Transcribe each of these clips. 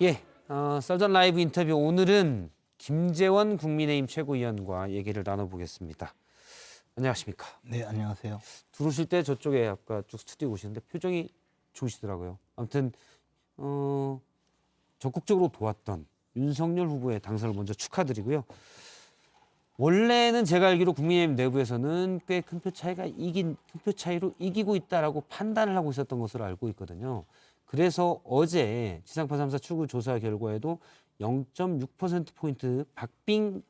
예, 썰전 라이브 인터뷰 오늘은 김재원 국민의힘 최고위원과 얘기를 나눠보겠습니다. 안녕하십니까? 네, 안녕하세요. 들어오실 때 저쪽에 아까 쭉 스튜디오 오시는데 표정이 좋으시더라고요. 아무튼 적극적으로 도왔던 윤석열 후보의 당선을 먼저 축하드리고요. 원래는 제가 알기로 국민의힘 내부에서는 꽤 큰 표 차이로 이기고 있다라고 판단을 하고 있었던 것으로 알고 있거든요. 그래서 어제 지상파 3사 출구 조사 결과에도 0.6%포인트 박빙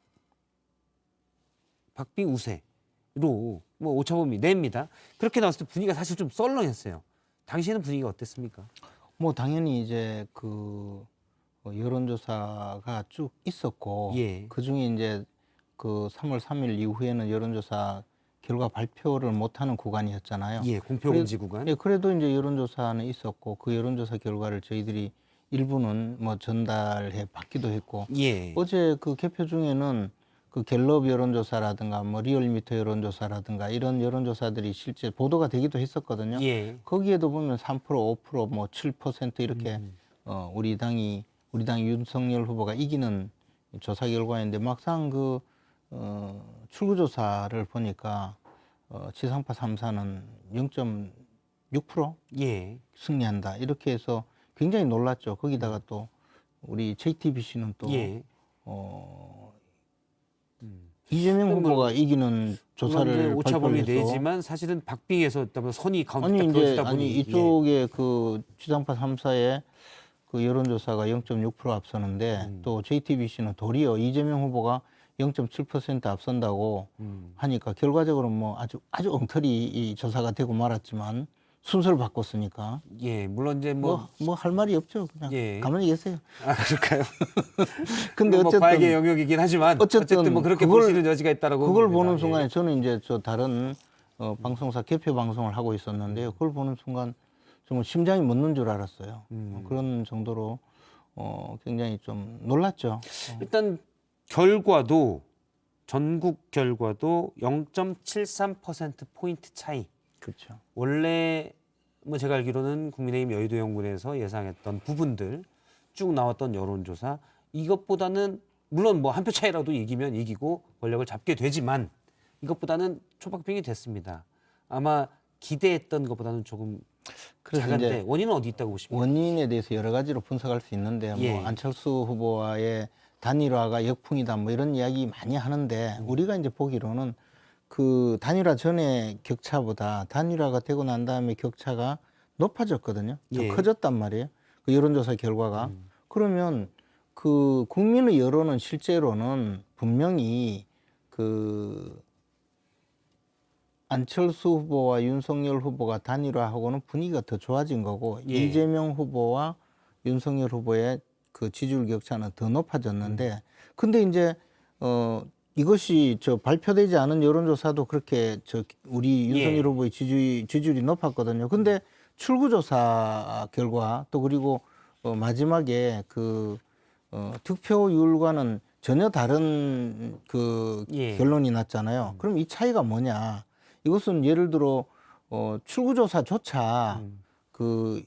우세로 뭐 오차범위 냅니다. 그렇게 나왔을 때 분위기가 사실 좀 썰렁했어요. 당시에는 분위기가 어땠습니까? 뭐 당연히 이제 그 여론조사가 쭉 있었고, 예. 그 중에 이제 그 3월 3일 이후에는 여론조사 결과 발표를 못하는 구간이었잖아요. 예, 공표금지 구간. 예, 그래도 이제 여론조사는 있었고, 그 여론조사 결과를 저희들이 일부는 뭐 전달해 받기도 했고, 예. 어제 그 개표 중에는 그 갤럽 여론조사라든가 뭐 리얼미터 여론조사라든가 이런 여론조사들이 실제 보도가 되기도 했었거든요. 예. 거기에도 보면 3%, 5%, 뭐 7% 이렇게 우리 당 윤석열 후보가 이기는 조사 결과인데 막상 그 출구조사를 보니까 지상파 3사는 0.6% 예. 승리한다 이렇게 해서 굉장히 놀랐죠. 거기다가 또 우리 JTBC는 또 예. 이재명 후보가 이기는 조사를 오차범위 발표해서 내지만 사실은 박빙에서 선이 가운데 아니 딱 이제 그어지다 보니 아니 이쪽에 그 지상파 3사의 그 여론조사가 0.6% 앞서는데 또 JTBC는 도리어 이재명 후보가 0.7% 앞선다고 하니까 결과적으로 뭐 아주 엉터리 이 조사가 되고 말았지만 순서를 바꿨으니까 예, 물론 이제 뭐 할 말이 없죠. 그냥 예. 가만히 계세요. 아, 그럴까요? 근데 뭐 어쨌든 과학의 영역이긴 하지만 어쨌든 뭐 그렇게 볼 수 있는 여지가 있다라고 그걸 봅니다. 보는 예. 순간에 저는 이제 저 다른 방송사 개표 방송을 하고 있었는데요. 그걸 보는 순간 정말 심장이 멎는 줄 알았어요. 그런 정도로 굉장히 좀 놀랐죠. 일단 결과도 전국 결과도 0.73% 포인트 차이. 그렇죠. 원래 뭐 제가 알기로는 국민의힘 여의도연구원에서 예상했던 부분들 쭉 나왔던 여론조사 이것보다는 물론 뭐 한 표 차이라도 이기면 이기고 권력을 잡게 되지만 이것보다는 초박빙이 됐습니다. 아마 기대했던 것보다는 조금 그래서 작은데 이제 원인은 어디 있다고 보십니까? 원인에 대해서 여러 가지로 분석할 수 있는데 예. 뭐 안철수 후보와의 단일화가 역풍이다 뭐 이런 이야기 많이 하는데 우리가 이제 보기로는 그 단일화 전에 격차보다 단일화가 되고 난 다음에 격차가 높아졌거든요. 더 예. 커졌단 말이에요. 그 여론조사 결과가. 그러면 그 국민의 여론은 실제로는 분명히 그 안철수 후보와 윤석열 후보가 단일화하고는 분위기가 더 좋아진 거고 예. 이재명 후보와 윤석열 후보의 그 지지율 격차는 더 높아졌는데 근데 이제 이것이 저 발표되지 않은 여론조사도 그렇게 우리 윤석열 예. 후보의 지지율이 높았거든요. 근데 출구조사 결과 또 그리고 마지막에 그 득표율과는 전혀 다른 그 예. 결론이 났잖아요. 그럼 이 차이가 뭐냐? 이것은 예를 들어 출구조사조차 그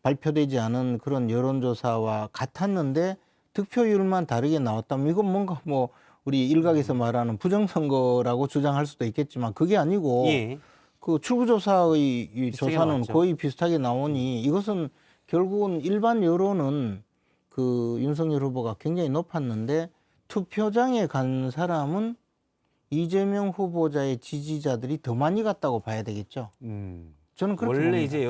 발표되지 않은 그런 여론조사와 같았는데 득표율만 다르게 나왔다면 이건 뭔가 뭐 우리 일각에서 말하는 부정선거라고 주장할 수도 있겠지만 그게 아니고 예. 그 출구조사의 이 비슷하게 조사는 나왔죠. 거의 비슷하게 나오니 이것은 결국은 일반 여론은 그 윤석열 후보가 굉장히 높았는데 투표장에 간 사람은 이재명 후보자의 지지자들이 더 많이 갔다고 봐야 되겠죠. 저는 그렇게 원래 봅니다. 이제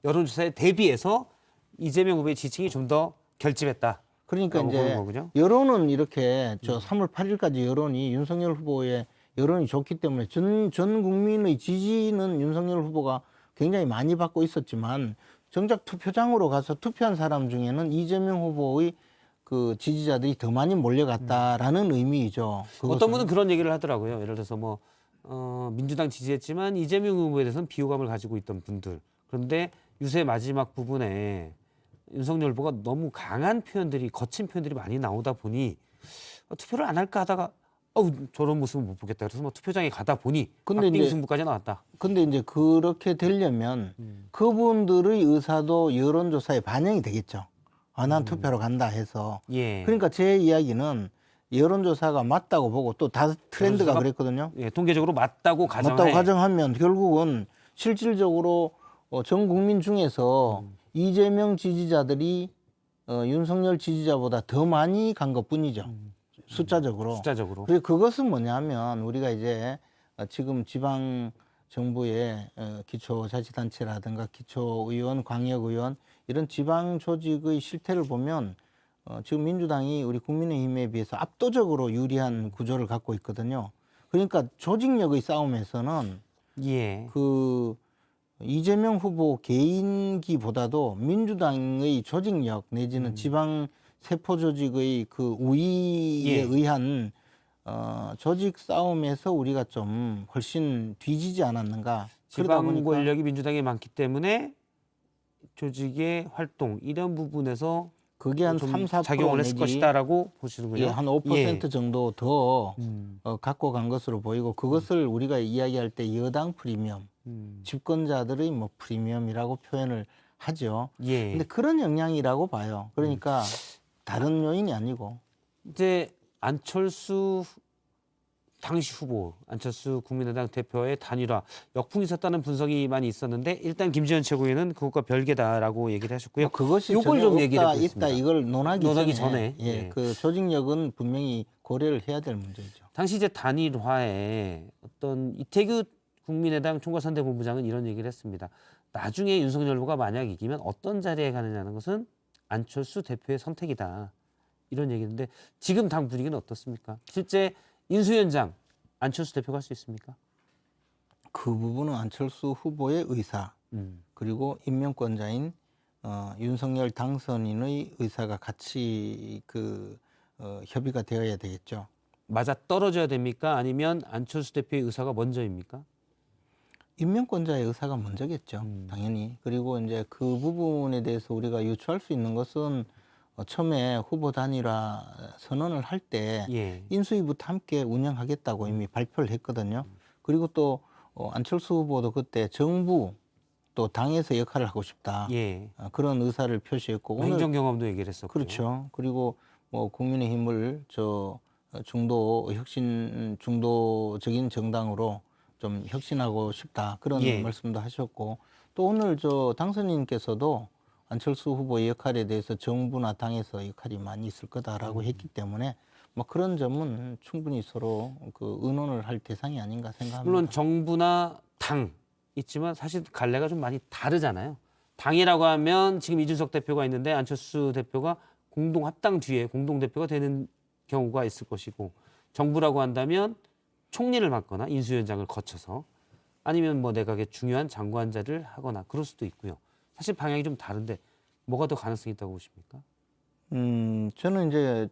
여론조사에 대비해서 이재명 후보의 지층이 좀 더 결집했다. 그러니까 라고 이제 보는 거군요. 여론은 이렇게 저 3월 8일까지 여론이 윤석열 후보의 여론이 좋기 때문에 전 국민의 지지는 윤석열 후보가 굉장히 많이 받고 있었지만 정작 투표장으로 가서 투표한 사람 중에는 이재명 후보의 그 지지자들이 더 많이 몰려갔다라는 의미이죠. 그것은. 어떤 분은 그런 얘기를 하더라고요. 예를 들어서 뭐 민주당 지지했지만 이재명 후보에 대해서는 비호감을 가지고 있던 분들. 그런데 유세 마지막 부분에 윤석열 후보가 너무 강한 표현들이 거친 표현들이 많이 나오다 보니 투표를 안 할까 하다가 저런 모습은 못 보겠다. 그래서 뭐 투표장에 가다 보니 박빙 승부까지 나왔다. 근데 이제 그렇게 되려면 그분들의 의사도 여론조사에 반영이 되겠죠. 반환 투표로 간다 해서. 예. 그러니까 제 이야기는 여론조사가 맞다고 보고 또 다 트렌드가 여론조사가 그랬거든요. 예, 통계적으로 맞다고 가정해. 맞다고 가정하면 결국은 실질적으로 전 국민 중에서 이재명 지지자들이 윤석열 지지자보다 더 많이 간 것뿐이죠. 숫자적으로. 숫자적으로. 그리고 그것은 뭐냐면 우리가 이제 지금 지방 정부의 기초자치단체라든가 기초의원, 광역의원 이런 지방 조직의 실태를 보면 지금 민주당이 우리 국민의힘에 비해서 압도적으로 유리한 구조를 갖고 있거든요. 그러니까 조직력의 싸움에서는 예. 그 이재명 후보 개인기보다도 민주당의 조직력 내지는 지방 세포 조직의 그 우위에 예. 의한 조직 싸움에서 우리가 좀 훨씬 뒤지지 않았는가. 그러다 지방 보니까 권력이 민주당에 많기 때문에 조직의 활동 이런 부분에서 그게 한 좀 3, 4% 작용을 했을 내지 것이다라고 보시는군요. 예, 한 5% 정도 더 갖고 간 것으로 보이고 그것을 우리가 이야기할 때 여당 프리미엄, 집권자들의 뭐 프리미엄이라고 표현을 하죠. 예. 근데 그런 영향이라고 봐요. 그러니까 다른 요인이 아니고. 이제 안철수 당시 후보, 안철수 국민의당 대표의 단일화 역풍이 있었다는 분석이 많이 있었는데 일단 김지현 최고위는 그것과 별개다라고 얘기를 하셨고요. 뭐 그것이 요걸 전혀 좀 없다, 얘기를 있다 해보겠습니다. 이걸 논하기 전에. 예, 예. 그 조직력은 분명히 고려를 해야 될 문제죠. 당시 이제 단일화에 어떤 이태규 국민의당 총괄선대본부장은 이런 얘기를 했습니다. 나중에 윤석열 후보가 만약 이기면 어떤 자리에 가느냐는 것은 안철수 대표의 선택이다. 이런 얘기인데 지금 당 분위기는 어떻습니까? 실제 인수위원장 안철수 대표가 할 수 있습니까? 그 부분은 안철수 후보의 의사 그리고 임명권자인 윤석열 당선인의 의사가 같이 협의가 되어야 되겠죠. 맞아 떨어져야 됩니까? 아니면 안철수 대표의 의사가 먼저입니까? 임명권자의 의사가 먼저겠죠. 당연히. 그리고 이제 그 부분에 대해서 우리가 유추할 수 있는 것은 처음에 후보 단일화 선언을 할 때 예. 인수위부터 함께 운영하겠다고 이미 발표를 했거든요. 그리고 또 안철수 후보도 그때 정부 또 당에서 역할을 하고 싶다. 예. 그런 의사를 표시했고 오늘 행정 경험도 얘기를 했었고. 그렇죠. 그리고 뭐 국민의힘을 중도적인 정당으로 좀 혁신하고 싶다. 그런 예. 말씀도 하셨고 또 오늘 당선인께서도 안철수 후보의 역할에 대해서 정부나 당에서 역할이 많이 있을 거다라고 했기 때문에 뭐 그런 점은 충분히 서로 의논을 할 대상이 아닌가 생각합니다. 물론 정부나 당 있지만 사실 갈래가 좀 많이 다르잖아요. 당이라고 하면 지금 이준석 대표가 있는데 안철수 대표가 공동 합당 뒤에 공동 대표가 되는 경우가 있을 것이고 정부라고 한다면 총리를 맡거나 인수위원장을 거쳐서 아니면 뭐 내각의 중요한 장관 자리를 하거나 그럴 수도 있고요. 사실 방향이 좀 다른데 뭐가 더 가능성이 있다고 보십니까? 저는 이제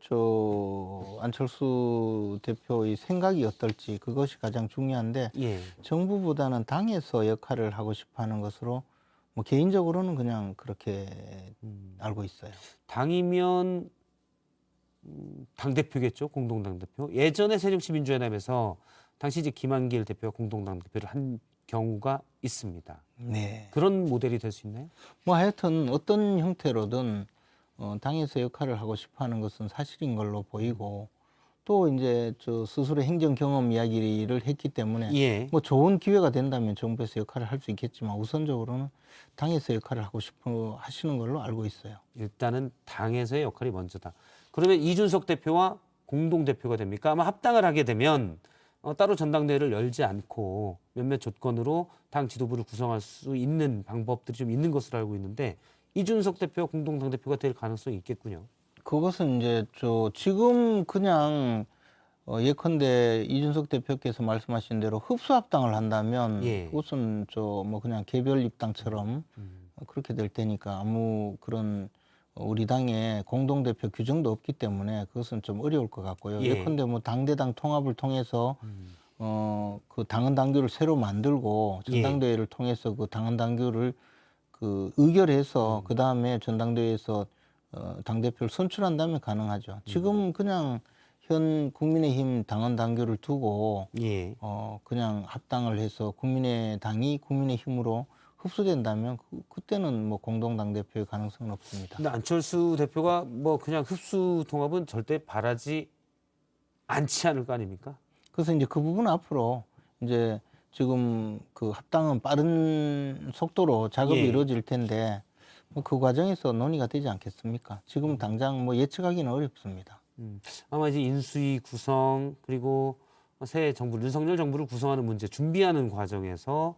안철수 대표의 생각이 어떨지 그것이 가장 중요한데 예. 정부보다는 당에서 역할을 하고 싶어하는 것으로 뭐 개인적으로는 그냥 그렇게 알고 있어요. 당이면 당 대표겠죠, 공동 당 대표. 예전에 새정치민주연합에서 당시 이제 김한길 대표가 공동 당 대표를 한 경우가 있습니다. 네. 그런 모델이 될 수 있나요? 뭐 하여튼 어떤 형태로든 당에서 역할을 하고 싶어하는 것은 사실인 걸로 보이고 또 이제 스스로 행정 경험 이야기를 했기 때문에 예. 뭐 좋은 기회가 된다면 정부에서 역할을 할 수 있겠지만 우선적으로는 당에서 역할을 하고 싶어 하시는 걸로 알고 있어요. 일단은 당에서의 역할이 먼저다. 그러면 이준석 대표와 공동 대표가 됩니까? 아마 합당을 하게 되면 따로 전당대회를 열지 않고 몇몇 조건으로 당 지도부를 구성할 수 있는 방법들이 좀 있는 것으로 알고 있는데 이준석 대표가 공동 당 대표가 될 가능성이 있겠군요. 그것은 이제 지금 그냥 예컨대 이준석 대표께서 말씀하신 대로 흡수합당을 한다면 예. 그것은 뭐 그냥 개별 입당처럼 그렇게 될 테니까 아무 그런 우리 당에 공동대표 규정도 없기 때문에 그것은 좀 어려울 것 같고요. 예. 예컨대 뭐 당대당 통합을 통해서 그 당헌 당규를 새로 만들고 전당대회를 통해서 그 당헌 당규를 의결해서 그 다음에 전당대회에서 당대표를 선출한다면 가능하죠. 지금 그냥 현 국민의힘 당헌 당규를 두고 예. 그냥 합당을 해서 국민의당이 국민의힘으로 흡수된다면 그때는 뭐 공동당 대표의 가능성은 없습니다. 근데 안철수 대표가 뭐 그냥 흡수 통합은 절대 바라지 않지 않을 거 아닙니까? 그래서 이제 그 부분은 앞으로 이제 지금 그 합당은 빠른 속도로 작업이 예. 이루어질 텐데 뭐 그 과정에서 논의가 되지 않겠습니까? 지금 당장 뭐 예측하기는 어렵습니다. 아마 이제 인수위 구성 그리고 새 정부 윤석열 정부를 구성하는 문제 준비하는 과정에서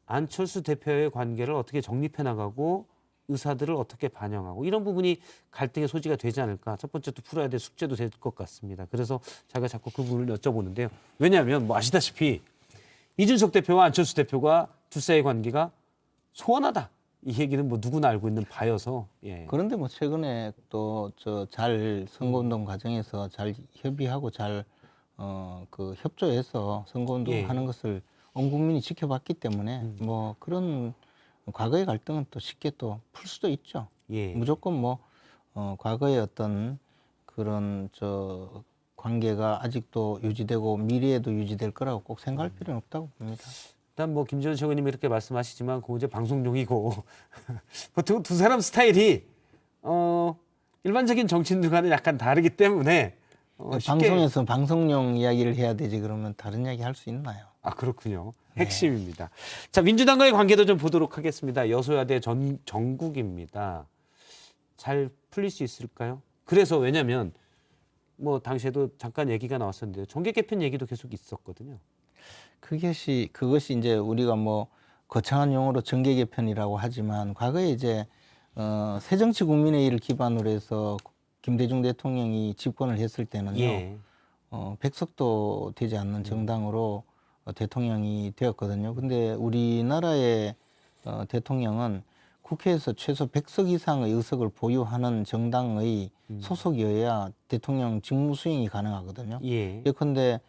안철수 대표의 관계를 어떻게 정립해 나가고 의사들을 어떻게 반영하고 이런 부분이 갈등의 소지가 되지 않을까. 첫 번째 또 풀어야 될 숙제도 될 것 같습니다. 그래서 제가 자꾸 그 부분을 여쭤보는데요. 왜냐하면 뭐 아시다시피 이준석 대표와 안철수 대표가 두 사이의 관계가 소원하다. 이 얘기는 뭐 누구나 알고 있는 바여서. 예. 그런데 뭐 최근에 또 저 잘 선거운동 과정에서 잘 협의하고 잘 그 협조해서 선거운동을 예. 하는 것을 온 국민이 지켜봤기 때문에 뭐 그런 과거의 갈등은 또 쉽게 또 풀 수도 있죠. 예. 무조건 뭐 과거의 어떤 그런 저 관계가 아직도 유지되고 미래에도 유지될 거라고 꼭 생각할 필요는 없다고 봅니다. 일단 뭐 김지원 최고님이 이렇게 말씀하시지만 그거 이제 방송용이고 보통 두 사람 스타일이 일반적인 정치인들과는 약간 다르기 때문에 쉽게 방송에서 방송용 이야기를 해야 되지 그러면 다른 이야기 할 수 있나요? 아 그렇군요. 핵심입니다. 자 민주당과의 관계도 좀 보도록 하겠습니다. 여소야대 정국입니다. 잘 풀릴 수 있을까요? 그래서 왜냐하면 뭐 당시에도 잠깐 얘기가 나왔었는데요. 정계 개편 얘기도 계속 있었거든요. 그것이 이제 우리가 뭐 거창한 용어로 정계 개편이라고 하지만 과거에 이제 새정치국민회의를 기반으로 해서 김대중 대통령이 집권을 했을 때는요. 예. 100석도 되지 않는 정당으로 대통령이 되었거든요. 근데 우리나라의 대통령은 국회에서 최소 100석 이상의 의석을 보유하는 정당의 소속이어야 대통령 직무 수행이 가능하거든요. 예. 예컨대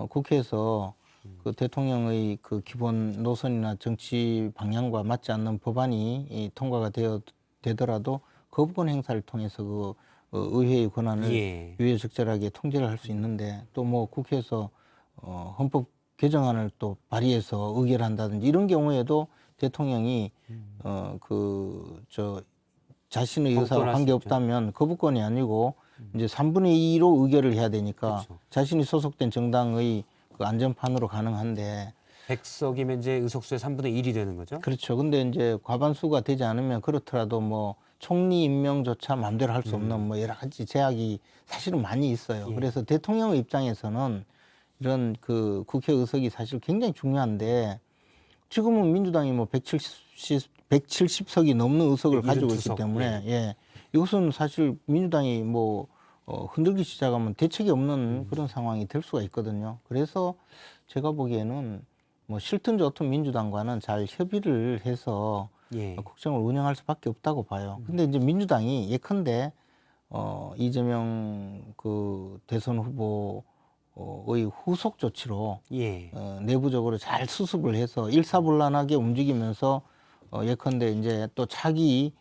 국회에서 그 대통령의 그 기본 노선이나 정치 방향과 맞지 않는 법안이 통과가 되더라도 거부권 행사를 통해서 그 의회의 권한을 예. 유효적절하게 통제를 할 수 있는데 또 뭐 국회에서 헌법 개정안을 또 발의해서 의결한다든지 이런 경우에도 대통령이 자신의 의사와 거부권할 수 관계없다면 거부권이 아니고 이제 3분의 2로 의결을 해야 되니까 그렇죠. 자신이 소속된 정당의 그 안전판으로 가능한데 100석이면 이제 의석수의 3분의 1이 되는 거죠? 그렇죠. 근데 이제 과반수가 되지 않으면 그렇더라도 뭐 총리 임명조차 마음대로 할 수 없는 뭐 여러 가지 제약이 사실은 많이 있어요. 예. 그래서 대통령의 입장에서는 이런 그 국회 의석이 사실 굉장히 중요한데 지금은 민주당이 뭐 170석이 넘는 의석을 가지고 있기 172석. 때문에 예. 이것은 사실 민주당이 뭐 흔들기 시작하면 대책이 없는 그런 상황이 될 수가 있거든요. 그래서 제가 보기에는 뭐 싫든 좋든 민주당과는 잘 협의를 해서 예. 국정을 운영할 수밖에 없다고 봐요. 근데 이제 민주당이 예컨대 이재명 그 대선 후보의 후속 조치로 예. 내부적으로 잘 수습을 해서 일사불란하게 움직이면서 예컨대 이제 또 차기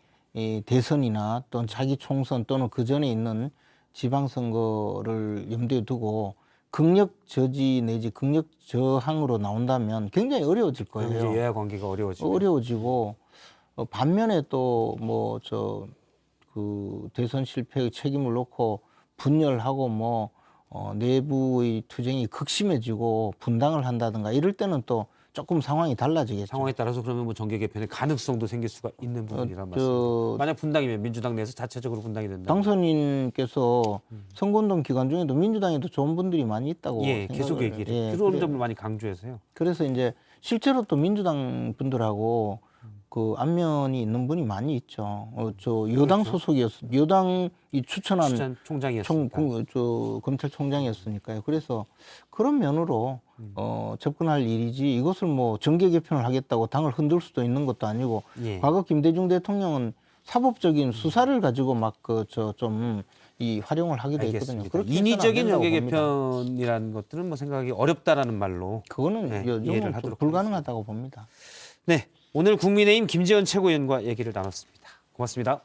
대선이나 또는 차기 총선 또는 그 전에 있는 지방선거를 염두에 두고 극력 저지 내지 극력 저항으로 나온다면 굉장히 어려워질 그럼 이제 거예요. 여야 관계가 어려워지고. 어려워지고 반면에 또 뭐 그 대선 실패의 책임을 놓고 분열하고 뭐 내부의 투쟁이 극심해지고 분당을 한다든가 이럴 때는 또 조금 상황이 달라지겠죠. 상황에 따라서 그러면 뭐 정계 개편의 가능성도 생길 수가 있는 부분이란 말씀입니다. 만약 분당이면 민주당 내에서 자체적으로 분당이 된다. 당선인께서 선거운동 기간 중에도 민주당에도 좋은 분들이 많이 있다고 예, 계속 생각을, 얘기를 예, 들어오는 점을 많이 강조해서요. 그래서 이제 실제로 또 민주당 분들하고 그 안면이 있는 분이 많이 있죠. 저 여당 소속이었, 여당이 추천한 추천 총장이었습니다. 검찰총장이었으니까요. 그래서 그런 면으로 접근할 일이지 이것을 뭐 정계 개편을 하겠다고 당을 흔들 수도 있는 것도 아니고 예. 과거 김대중 대통령은 사법적인 수사를 가지고 막 이 활용을 하기도 했거든요. 알겠습니다. 그렇게 해서는 안 인위적인 된다고 정계 봅니다. 개편이라는 것들은 뭐 생각하기 어렵다라는 말로. 그거는 네, 요즘은 이해를 좀 하도록 불가능하다고 봅니다. 네, 오늘 국민의힘 김재원 최고위원과 얘기를 나눴습니다. 고맙습니다.